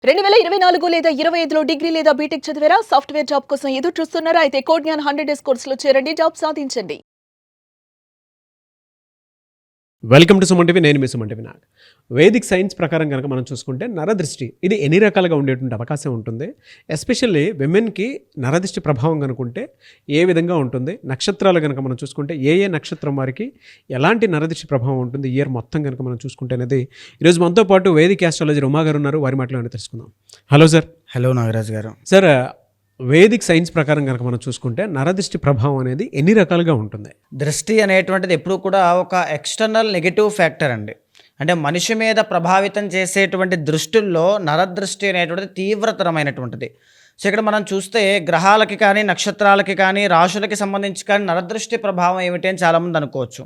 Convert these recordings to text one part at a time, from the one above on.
2024 లేదా 25లో డిగ్రీ లేదా బీటెక్ చదివారా? సాఫ్ట్‌వేర్ జాబ్ కోసం ఎదురు చూస్తున్నారా? అయితే కోడ్ జ్ఞాన్ 100 డేస్ కోర్సులో చేరండి. జాబ్ సాధించండి. Welcome to Suman TV. నేను మీ సుమన్ టీవీ. నాకు వేదిక్ సైన్స్ ప్రకారం కనుక మనం చూసుకుంటే నరదృష్టి ఇది ఎన్ని రకాలుగా ఉండేటువంటి అవకాశం ఉంటుంది. ఎస్పెషల్లీ విమెన్కి నరదృష్టి ప్రభావం కనుకుంటే ఏ విధంగా ఉంటుంది, నక్షత్రాలు కనుక మనం చూసుకుంటే ఏ నక్షత్రం వారికి ఎలాంటి నరదృష్టి ప్రభావం ఉంటుంది ఇయర్ మొత్తం కనుక మనం చూసుకుంటే అనేది ఈరోజు మనతో పాటు వేదిక్ ఆస్ట్రాలజర్ ఉమా గారు ఉన్నారు. వారి మాటలు తెలుసుకుందాం. Hello sir. హలో నాగరాజ్ గారు. సార్, వేదిక్ సైన్స్ ప్రకారం కనుక మనం చూసుకుంటే నరదృష్టి ప్రభావం అనేది ఎన్ని రకాలుగా ఉంటుంది? దృష్టి అనేటువంటిది ఎప్పుడు కూడా ఒక ఎక్స్టర్నల్ నెగటివ్ ఫ్యాక్టర్ అండి. అంటే మనిషి మీద ప్రభావితం చేసేటువంటి దృష్టిల్లో నరదృష్టి అనేటువంటిది తీవ్రతరమైనటువంటిది. సో ఇక్కడ మనం చూస్తే గ్రహాలకి కానీ, నక్షత్రాలకి కానీ, రాశులకి సంబంధించి కానీ నరదృష్టి ప్రభావం ఏమిటి అని చాలామంది అనుకోవచ్చు.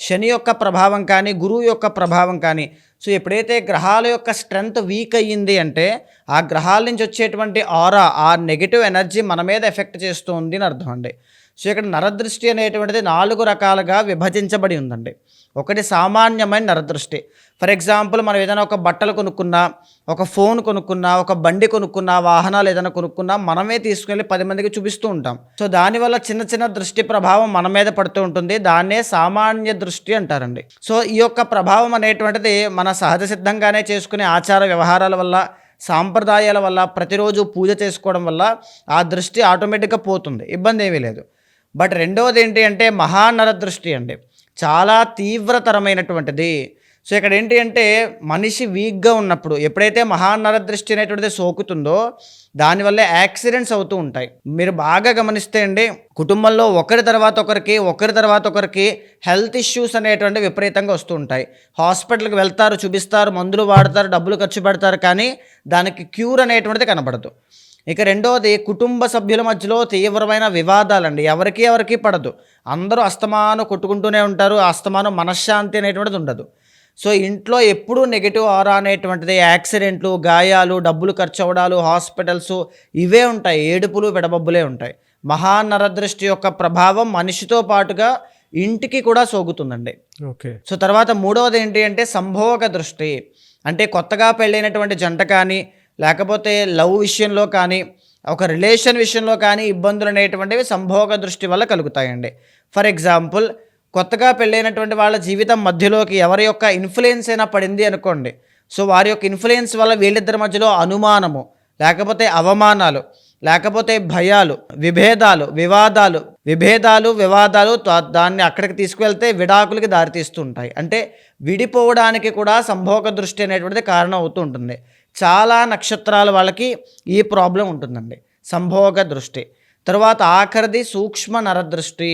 శని యొక్క ప్రభావం కానీ, గురువు యొక్క ప్రభావం కానీ, సో ఎప్పుడైతే గ్రహాల యొక్క స్ట్రెంగ్త్ వీక్ అయ్యింది అంటే ఆ గ్రహాల నుంచి వచ్చేటువంటి ఆరా, ఆ నెగిటివ్ ఎనర్జీ మన మీద ఎఫెక్ట్ చేస్తుంది అని అర్థం అండి. సో ఇక్కడ నరదృష్టి అనేటువంటిది 4 రకాలుగా విభజించబడి ఉందండి. ఒకటి సామాన్యమైన నరదృష్టి. ఫర్ ఎగ్జాంపుల్, మనం ఏదైనా ఒక బట్టలు కొనుక్కున్నా, ఒక ఫోన్ కొనుక్కున్నా, ఒక బండి కొనుక్కున్నా, వాహనాలు ఏదైనా కొనుక్కున్నా మనమే తీసుకెళ్ళి 10 మందికి చూపిస్తూ ఉంటాం. సో దానివల్ల చిన్న చిన్న దృష్టి ప్రభావం మన మీద పడుతూ ఉంటుంది. దాన్నే సామాన్య దృష్టి అంటారండి. సో ఈ యొక్క ప్రభావం అనేటువంటిది మన సహజ సిద్ధంగానే చేసుకునే ఆచార వ్యవహారాల వల్ల, సాంప్రదాయాల వల్ల, ప్రతిరోజు పూజ చేసుకోవడం వల్ల ఆ దృష్టి ఆటోమేటిక్గా పోతుంది, ఇబ్బంది ఏమీ లేదు. బట్ రెండవది ఏంటి అంటే మహానరదృష్టి అండి. చాలా తీవ్రతరమైనటువంటిది. సో ఇక్కడ ఏంటి అంటే మనిషి వీక్గా ఉన్నప్పుడు ఎప్పుడైతే మహానరదృష్టి అనేటువంటిది సోకుతుందో దానివల్ల యాక్సిడెంట్స్ అవుతూ ఉంటాయి. మీరు బాగా గమనిస్తే అండి, కుటుంబంలో ఒకరి తర్వాత ఒకరికి హెల్త్ ఇష్యూస్ అనేటువంటి విపరీతంగా వస్తూ ఉంటాయి. హాస్పిటల్కి వెళ్తారు, చూపిస్తారు, మందులు వాడతారు, డబ్బులు ఖర్చు పెడతారు, కానీ దానికి క్యూర్ అనేటువంటిది కనబడదు. ఇక రెండవది కుటుంబ సభ్యుల మధ్యలో తీవ్రమైన వివాదాలండి. ఎవరికి పడదు, అందరూ అస్తమానం కొట్టుకుంటూనే ఉంటారు, అస్తమానం మనశ్శాంతి అనేటువంటిది ఉండదు. సో ఇంట్లో ఎప్పుడూ నెగిటివ్ ఆరా అనేటువంటిది, యాక్సిడెంట్లు, గాయాలు, డబ్బులు ఖర్చు అవ్వడాలు, హాస్పిటల్స్ ఇవే ఉంటాయి, ఏడుపులు విడబబ్బులే ఉంటాయి. మహానరదృష్టి యొక్క ప్రభావం మనిషితో పాటుగా ఇంటికి కూడా సోకుతుందండి. ఓకే. సో తర్వాత మూడవది ఏంటి అంటే సంభోగ దృష్టి. అంటే కొత్తగా పెళ్ళైనటువంటి జంట కానీ, లేకపోతే లవ్ విషయంలో కానీ, ఒక రిలేషన్ విషయంలో కానీ ఇబ్బందులు అనేటువంటివి సంభోగ దృష్టి వల్ల కలుగుతాయండి. ఫర్ ఎగ్జాంపుల్, కొత్తగా పెళ్ళైనటువంటి వాళ్ళ జీవితం మధ్యలోకి ఎవరి యొక్క ఇన్ఫ్లుయెన్స్ అయినా పడింది అనుకోండి. సో వారి యొక్క ఇన్ఫ్లుయెన్స్ వల్ల వీళ్ళిద్దరి మధ్యలో అనుమానము, లేకపోతే అవమానాలు, లేకపోతే భయాలు, విభేదాలు దాన్ని అక్కడికి తీసుకువెళ్తే విడాకులకి దారితీస్తూ ఉంటాయి. అంటే విడిపోవడానికి కూడా సంభోగ దృష్టి అనేటువంటిది కారణం అవుతూ ఉంటుంది. చాలా నక్షత్రాల వాళ్ళకి ఈ ప్రాబ్లం ఉంటుందండి, సంభోగ దృష్టి. తర్వాత ఆఖరిది సూక్ష్మ నరదృష్టి.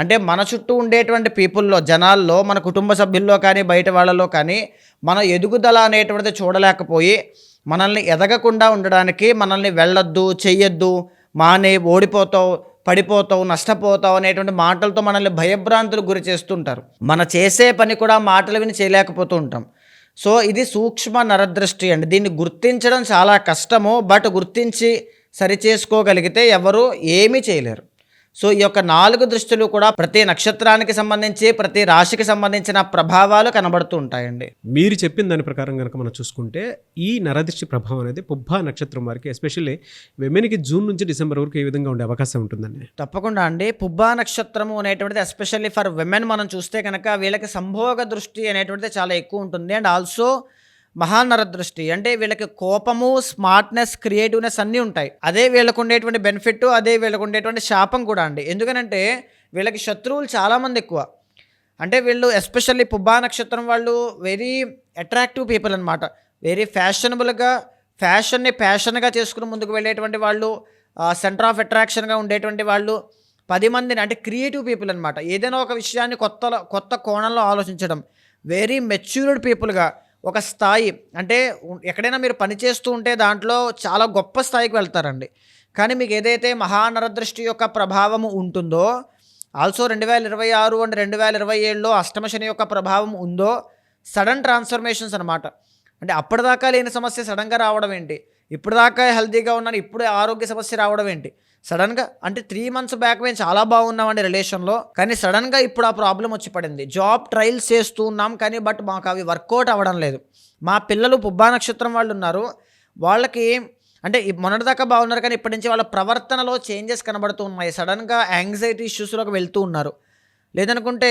అంటే మన చుట్టూ ఉండేటువంటి పీపుల్లో, జనాల్లో, మన కుటుంబ సభ్యుల్లో కానీ, బయట వాళ్ళలో కానీ మన ఎదుగుదల అనేటువంటిది చూడలేకపోయి మనల్ని ఎదగకుండా ఉండడానికి, మనల్ని వెళ్ళొద్దు, చెయ్యొద్దు, మానే, ఓడిపోతావు, పడిపోతావు, నష్టపోతావు అనేటువంటి మాటలతో మనల్ని భయభ్రాంతులకు గురి చేస్తుంటారు. మన చేసే పని కూడా మాటలు విని చేయలేకపోతూ ఉంటాం. సో ఇది సూక్ష్మ నరదృష్టి అండి. దీన్ని గుర్తించడం చాలా కష్టము, బట్ గుర్తించి సరిచేసుకోగలిగితే ఎవరు ఏమీ చేయలేరు. సో ఈ యొక్క 4 దృష్టిలు కూడా ప్రతి నక్షత్రానికి సంబంధించి, ప్రతి రాశికి సంబంధించిన ప్రభావాలు కనబడుతూ ఉంటాయండి. మీరు చెప్పిన దాని ప్రకారం కనుక మనం చూసుకుంటే ఈ నరదృష్టి ప్రభావం అనేది పుబ్బ నక్షత్రం వారికి, ఎస్పెషల్లీ విమెన్కి జూన్ నుంచి డిసెంబర్ వరకు ఏ విధంగా ఉండే అవకాశం ఉంటుందండి? తప్పకుండా అండి. పుబ్బా నక్షత్రము అనేటువంటిది ఎస్పెషల్లీ ఫర్ విమెన్ మనం చూస్తే కనుక వీళ్ళకి సంభోగ దృష్టి అనేటువంటిది చాలా ఎక్కువ ఉంటుంది. అండ్ ఆల్సో మహానరదృష్టి అంటే వీళ్ళకి కోపము, స్మార్ట్నెస్, క్రియేటివ్నెస్ అన్నీ ఉంటాయి. అదే వీళ్ళకు ఉండేటువంటి బెనిఫిట్, అదే వీళ్ళకు ఉండేటువంటి శాపం కూడా అండి. ఎందుకనంటే వీళ్ళకి శత్రువులు చాలామంది ఎక్కువ. అంటే వీళ్ళు ఎస్పెషల్లీ పుబ్బా నక్షత్రం వాళ్ళు వెరీ అట్రాక్టివ్ పీపుల్ అనమాట. వెరీ ఫ్యాషనబుల్గా, ఫ్యాషన్ని ప్యాషన్గా చేసుకుని ముందుకు వెళ్ళేటువంటి వాళ్ళు, సెంటర్ ఆఫ్ అట్రాక్షన్గా ఉండేటువంటి వాళ్ళు, 10 మందిని, అంటే క్రియేటివ్ పీపుల్ అనమాట. ఏదైనా ఒక విషయాన్ని కొత్త కోణంలో ఆలోచించడం, వెరీ మెచ్యూర్డ్ పీపుల్గా ఒక స్థాయి, అంటే ఎక్కడైనా మీరు పని చేస్తూ ఉంటే దాంట్లో చాలా గొప్ప స్థాయికి వెళ్తారండి. కానీ మీకు ఏదైతే మహానరదృష్టి యొక్క ప్రభావము ఉంటుందో, ఆల్సో 2026 అండ్ 2027లో అష్టమ శని యొక్క ప్రభావం ఉందో, సడన్ ట్రాన్స్ఫర్మేషన్స్ అనమాట. అంటే అప్పటిదాకా లేని సమస్య సడన్గా రావడం ఏంటి, ఇప్పటిదాకా హెల్తీగా ఉన్నాను ఇప్పుడు ఆరోగ్య సమస్య రావడం ఏంటి, సడన్గా. అంటే 3 months బ్యాక్ మేము చాలా బాగున్నామండి రిలేషన్లో, కానీ సడన్గా ఇప్పుడు ఆ ప్రాబ్లం వచ్చి పడింది. జాబ్ ట్రయల్స్ చేస్తూ ఉన్నాం కానీ బట్ మాకు అవి వర్కౌట్ అవ్వడం లేదు. మా పిల్లలు పుబ్బా నక్షత్రం వాళ్ళు ఉన్నారు, వాళ్ళకి అంటే మొన్నటిదాకా బాగున్నారు కానీ ఇప్పటి నుంచి వాళ్ళ ప్రవర్తనలో చేంజెస్ కనబడుతూ ఉన్నాయి. సడన్గా యాంగ్జైటీ ఇష్యూస్లోకి వెళ్తూ ఉన్నారు. లేదనుకుంటే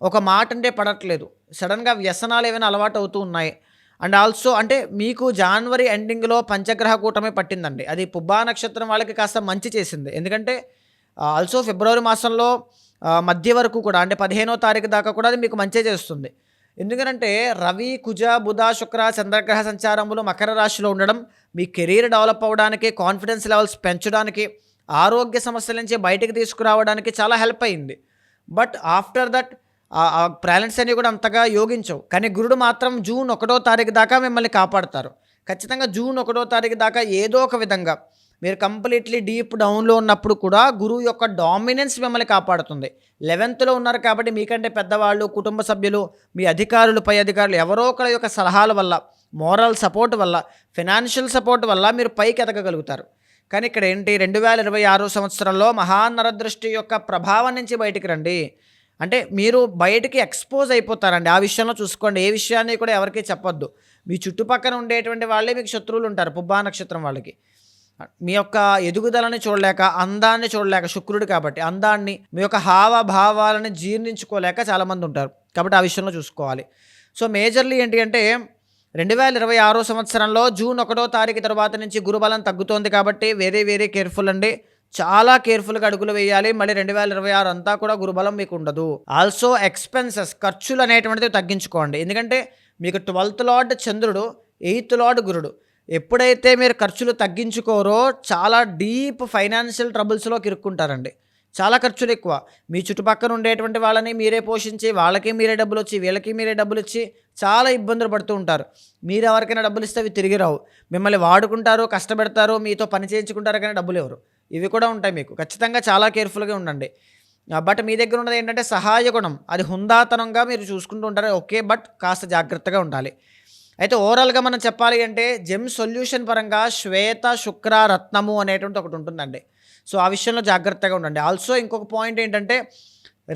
ఒక మాట అంటే పడట్లేదు. సడన్గా వ్యసనాలు ఏమైనా అలవాటు అవుతూ ఉన్నాయి. అండ్ ఆల్సో అంటే మీకు జనవరి ఎండింగ్లో పంచగ్రహ కూటమి పట్టిందండి. అది పుబ్బా నక్షత్రం వాళ్ళకి కాస్త మంచి చేసింది. ఎందుకంటే ఆల్సో ఫిబ్రవరి మాసంలో మధ్య వరకు కూడా అంటే 15వ తారీఖు దాకా కూడా అది మీకు మంచి చేస్తుంది. ఎందుకంటే రవి, కుజ, బుధ, శుక్ర, చంద్రగ్రహ సంచారములు మకర రాశిలో ఉండడం మీ కెరీర్ డెవలప్ అవ్వడానికి, కాన్ఫిడెన్స్ లెవెల్స్ పెంచడానికి, ఆరోగ్య సమస్యల నుంచి బయటికి తీసుకురావడానికి చాలా హెల్ప్ అయింది. బట్ ఆఫ్టర్ దట్ ప్లానెట్స్ అన్నీ కూడా అంతగా యోగించవు. కానీ గురుడు మాత్రం జూన్ 1వ తారీఖు దాకా మిమ్మల్ని కాపాడతారు. ఖచ్చితంగా జూన్ 1వ తారీఖు దాకా ఏదో ఒక విధంగా మీరు కంప్లీట్లీ డీప్ డౌన్లో ఉన్నప్పుడు కూడా గురువు యొక్క డామినెన్స్ మిమ్మల్ని కాపాడుతుంది. 11th ఉన్నారు కాబట్టి మీకంటే పెద్దవాళ్ళు, కుటుంబ సభ్యులు, మీ అధికారులు, పై అధికారులు ఎవరో ఒకరి యొక్క సలహాల వల్ల, మోరల్ సపోర్ట్ వల్ల, ఫినాన్షియల్ సపోర్ట్ వల్ల మీరు పైకి ఎదగగలుగుతారు. కానీ ఇక్కడ ఏంటి 2026 సంవత్సరంలో మహానరదృష్టి యొక్క ప్రభావం నుంచి బయటికి రండి. అంటే మీరు బయటికి ఎక్స్పోజ్ అయిపోతారండి. ఆ విషయంలో చూసుకోండి. ఏ విషయాన్ని కూడా ఎవరికీ చెప్పొద్దు. మీ చుట్టుపక్కల ఉండేటువంటి వాళ్ళే మీకు శత్రువులు ఉంటారు. పుబ్బా నక్షత్రం వాళ్ళకి మీ యొక్క ఎదుగుదలని చూడలేక, అందాన్ని చూడలేక, శుక్రుడు కాబట్టి అందాన్ని, మీ యొక్క హావభావాలను జీర్ణించుకోలేక చాలామంది ఉంటారు. కాబట్టి ఆ విషయంలో చూసుకోవాలి. సో మేజర్లీ ఏంటి అంటే 2026 సంవత్సరంలో జూన్ 1వ తారీఖు తర్వాత నుంచి గురుబలం తగ్గుతోంది కాబట్టి వెరీ కేర్ఫుల్ అండి. చాలా కేర్ఫుల్గా అడుగులు వేయాలి. మళ్ళీ 2026 అంతా కూడా గురుబలం మీకు ఉండదు. ఆల్సో ఎక్స్పెన్సెస్, ఖర్చులు అనేటువంటిది తగ్గించుకోండి. ఎందుకంటే మీకు 12th లార్డ్ చంద్రుడు, 8th లార్డ్ గురుడు. ఎప్పుడైతే మీరు ఖర్చులు తగ్గించుకోరో చాలా డీప్ ఫైనాన్షియల్ ట్రబుల్స్లోకి ఇరుక్కుంటారండి. చాలా ఖర్చులు ఎక్కువ. మీ చుట్టుపక్కల ఉండేటువంటి వాళ్ళని మీరే పోషించి, వాళ్ళకి మీరే డబ్బులు వచ్చి, వీళ్ళకి మీరే డబ్బులు ఇచ్చి చాలా ఇబ్బందులు పడుతూ ఉంటారు. మీరు ఎవరికైనా డబ్బులు ఇస్తే అవి తిరిగి రావు. మిమ్మల్ని వాడుకుంటారు, కష్టపెడతారు, మీతో పని చేయించుకుంటారు కానీ డబ్బులు ఎవరు. ఇవి కూడా ఉంటాయి మీకు. ఖచ్చితంగా చాలా కేర్ఫుల్గా ఉండండి. బట్ మీ దగ్గర ఉన్నది ఏంటంటే సహాయ గుణం, అది హుందాతనంగా మీరు చూసుకుంటూ ఉంటారు. ఓకే, బట్ కాస్త జాగ్రత్తగా ఉండాలి. అయితే ఓవరాల్గా మనం చెప్పాలి అంటే జెమ్ సొల్యూషన్ పరంగా శ్వేత, శుక్ర, రత్నము అనేటువంటి ఒకటి ఉంటుందండి. సో ఆ విషయంలో జాగ్రత్తగా ఉండండి. ఆల్సో ఇంకొక పాయింట్ ఏంటంటే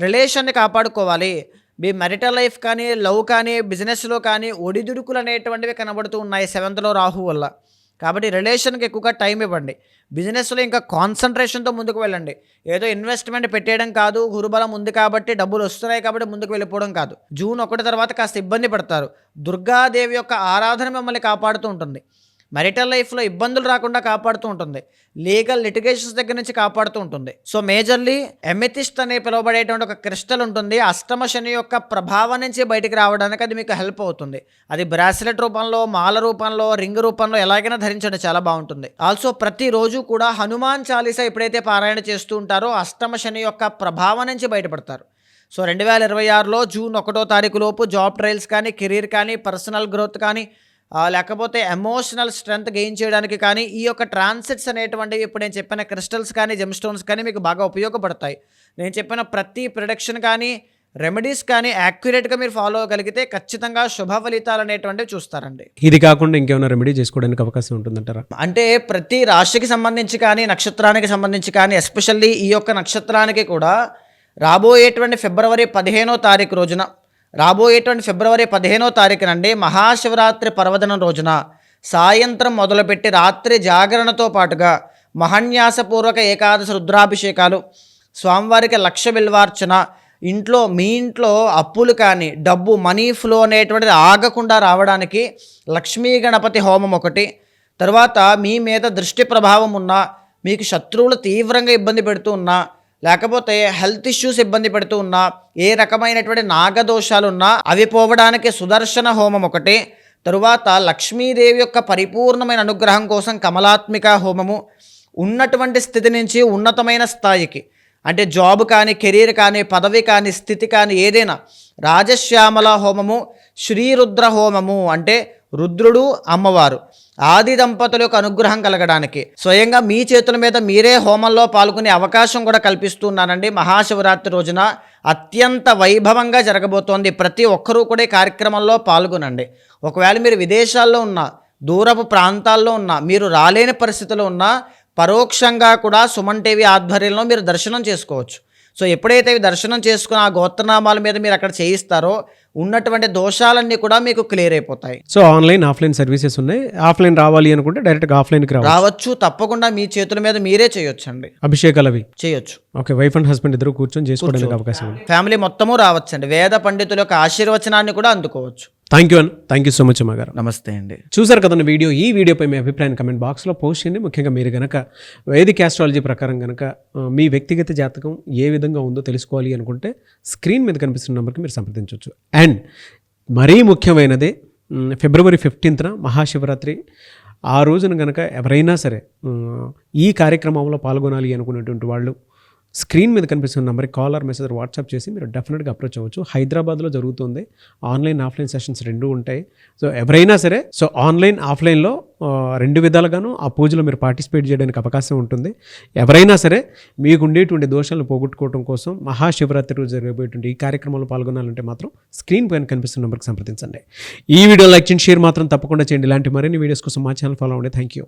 రిలేషన్ని కాపాడుకోవాలి. మీ మెరిటల్ లైఫ్ కానీ, లవ్ కానీ, బిజినెస్లో కానీ ఒడిదుడుకులు అనేటువంటివి కనబడుతూ ఉన్నాయి 7th రాహు వల్ల. కాబట్టి రిలేషన్కి ఎక్కువగా టైం ఇవ్వండి. బిజినెస్లో ఇంకా కాన్సన్ట్రేషన్తో ముందుకు వెళ్ళండి. ఏదో ఇన్వెస్ట్మెంట్ పెట్టేయడం కాదు, గురుబలం ఉంది కాబట్టి డబ్బులు వస్తున్నాయి కాబట్టి ముందుకు వెళ్ళిపోవడం కాదు. జూన్ 1 తర్వాత కాస్త ఇబ్బంది పడతారు. దుర్గాదేవి యొక్క ఆరాధన మిమ్మల్ని కాపాడుతూ ఉంటుంది. మెరిటల్ లైఫ్లో ఇబ్బందులు రాకుండా కాపాడుతూ ఉంటుంది. లీగల్ లిటిగేషన్స్ దగ్గర నుంచి కాపాడుతూ ఉంటుంది. సో మేజర్లీ ఎమెథిస్ట్ అనే పిలువబడేటువంటి ఒక క్రిస్టల్ ఉంటుంది. అష్టమ శని యొక్క ప్రభావం నుంచి బయటికి రావడానికి అది మీకు హెల్ప్ అవుతుంది. అది బ్రాస్లెట్ రూపంలో, మాల రూపంలో, రింగ్ రూపంలో ఎలాగైనా ధరించండి, చాలా బాగుంటుంది. ఆల్సో ప్రతిరోజు కూడా హనుమాన్ చాలీసా ఎప్పుడైతే పారాయణ చేస్తూ ఉంటారో అష్టమ శని యొక్క ప్రభావం నుంచి బయటపడతారు. సో 2026లో జూన్ 1వ తారీఖు లోపు జాబ్ ట్రయల్స్ కానీ, కెరీర్ కానీ, పర్సనల్ గ్రోత్ కానీ, లేకపోతే ఎమోషనల్ స్ట్రెంగ్త్ గెయిన్ చేయడానికి కానీ ఈ యొక్క ట్రాన్సిట్స్ అనేటువంటివి ఇప్పుడు నేను చెప్పిన క్రిస్టల్స్ కానీ, జెమ్ స్టోన్స్ కానీ మీకు బాగా ఉపయోగపడతాయి. నేను చెప్పిన ప్రతి ప్రొడక్షన్ కానీ, రెమెడీస్ కానీ యాక్యురేట్గా మీరు ఫాలో అవ్వగలిగితే ఖచ్చితంగా శుభ ఫలితాలు అనేటువంటివి చూస్తారండి. ఇది కాకుండా ఇంకేమైనా రెమెడీ చేసుకోవడానికి అవకాశం ఉంటుందంటారా? అంటే ప్రతి రాశికి సంబంధించి కానీ, నక్షత్రానికి సంబంధించి కానీ, ఎస్పెషల్లీ ఈ యొక్క నక్షత్రానికి కూడా రాబోయేటువంటి ఫిబ్రవరి 15వ తారీఖు రోజున, రాబోయేటువంటి ఫిబ్రవరి 15వ తారీఖునండి మహాశివరాత్రి పర్వదినం రోజున సాయంత్రం మొదలుపెట్టి రాత్రి జాగరణతో పాటుగా మహన్యాసపూర్వక ఏకాదశి రుద్రాభిషేకాలు, స్వామివారికి 1,00,000 బిల్వార్చన, మీ ఇంట్లో అప్పులు కానీ, డబ్బు, మనీ ఫ్లో అనేటువంటిది ఆగకుండా రావడానికి లక్ష్మీ గణపతి హోమం ఒకటి, తర్వాత మీ మీద దృష్టి ప్రభావం ఉన్నా, మీకు శత్రువులు తీవ్రంగా ఇబ్బంది పెడుతూ ఉన్నా, లేకపోతే హెల్త్ ఇష్యూస్ ఇబ్బంది పెడుతూ ఉన్నా, ఏ రకమైనటువంటి నాగదోషాలు ఉన్నా అవి పోవడానికి సుదర్శన హోమం ఒకటి, తరువాత లక్ష్మీదేవి యొక్క పరిపూర్ణమైన అనుగ్రహం కోసం కమలాత్మిక హోమము, ఉన్నటువంటి స్థితి నుంచి ఉన్నతమైన స్థాయికి అంటే జాబ్ కానీ, కెరీర్ కానీ, పదవి కానీ, స్థితి కానీ ఏదైనా రాజశ్యామల హోమము, శ్రీరుద్ర హోమము అంటే రుద్రుడు అమ్మవారు ఆది దంపతుల యొక్క అనుగ్రహం కలగడానికి స్వయంగా మీ చేతుల మీద మీరే హోమంలో పాల్గొనే అవకాశం కూడా కల్పిస్తున్నానండి. మహాశివరాత్రి రోజున అత్యంత వైభవంగా జరగబోతోంది. ప్రతి ఒక్కరూ కూడా ఈ కార్యక్రమంలో పాల్గొనండి. ఒకవేళ మీరు విదేశాల్లో ఉన్నా, దూరపు ప్రాంతాల్లో ఉన్నా, మీరు రాలేని పరిస్థితిలో ఉన్నా పరోక్షంగా కూడా సుమన్ టీవీ ఆధ్వర్యంలో మీరు దర్శనం చేసుకోవచ్చు. సో ఎప్పుడైతే దర్శనం చేసుకుని ఆ గోత్రనామాల మీద మీరు అక్కడ చేయిస్తారో ఉన్నటువంటి దోషాలన్నీ కూడా మీకు క్లియర్ అయిపోతాయి. సో ఆన్లైన్ ఆఫ్లైన్ సర్వీసెస్ ఉన్నాయి. ఆఫ్లైన్ రావాలి అనుకుంటే డైరెక్ట్గా ఆఫ్లైన్కి రావాలి. రావచ్చు, తప్పకుండా మీ చేతుల మీద మీరే చేయొచ్చండి, అభిషేకాలు అవి చేయొచ్చు. ఓకే, వైఫ్ అండ్ హస్బెండ్ ఇద్దరు కూర్చొని చేసుకోవడానికి అవకాశం ఉంది. ఫ్యామిలీ మొత్తము రావచ్చండి, వేద పండితుల యొక్క ఆశీర్వచనాన్ని కూడా అందుకోవచ్చు. థ్యాంక్ యూ సో మచ్ అమ్మగారు. నమస్తే అండి. చూసారు కదండి వీడియో. ఈ వీడియోపై మీ అభిప్రాయాన్ని కమెంట్ బాక్స్లో పోస్ట్ చేయండి. ముఖ్యంగా మీరు కనుక వైదిక్ ఆస్ట్రాలజీ ప్రకారం కనుక మీ వ్యక్తిగత జాతకం ఏ విధంగా ఉందో తెలుసుకోవాలి అనుకుంటే స్క్రీన్ మీద కనిపిస్తున్న నెంబర్కి మీరు సంప్రదించవచ్చు. అండ్ మరీ ముఖ్యమైనది ఫిబ్రవరి 15న మహాశివరాత్రి. ఆ రోజున కనుక ఎవరైనా సరే ఈ కార్యక్రమంలో పాల్గొనాలి అనుకునేటువంటి వాళ్ళు స్క్రీన్ మీద కనిపిస్తున్న నెంబర్కి కాల్ ఆర్ మెసేజ్ వాట్సాప్ చేసి మీరు డెఫినెట్గా అప్రోచ్ అవ్వచ్చు. హైదరాబాద్లో జరుగుతుంది. ఆన్లైన్ ఆఫ్లైన్ సెషన్స్ రెండూ ఉంటాయి. సో ఎవరైనా సరే ఆన్లైన్ ఆఫ్లైన్లో రెండు విధాలుగాను ఆ పూజలో మీరు పార్టిసిపేట్ చేయడానికి అవకాశం ఉంటుంది. ఎవరైనా సరే మీకు ఉండేటువంటి దోషాలను పోగొట్టుకోవడం కోసం మహాశివరాత్రి రోజు జరగబోయేటువంటి ఈ కార్యక్రమంలో పాల్గొనాలంటే మాత్రం స్క్రీన్ పైన కనిపిస్తున్న నెంబర్కి సంప్రదించండి. ఈ వీడియో లైక్ చేయండి, షేర్ మాత్రం తప్పకుండా చేయండి. ఇలాంటి మరిన్ని వీడియోస్ కోసం మా ఛానల్ ఫాలో అవ్వండి. Thank you.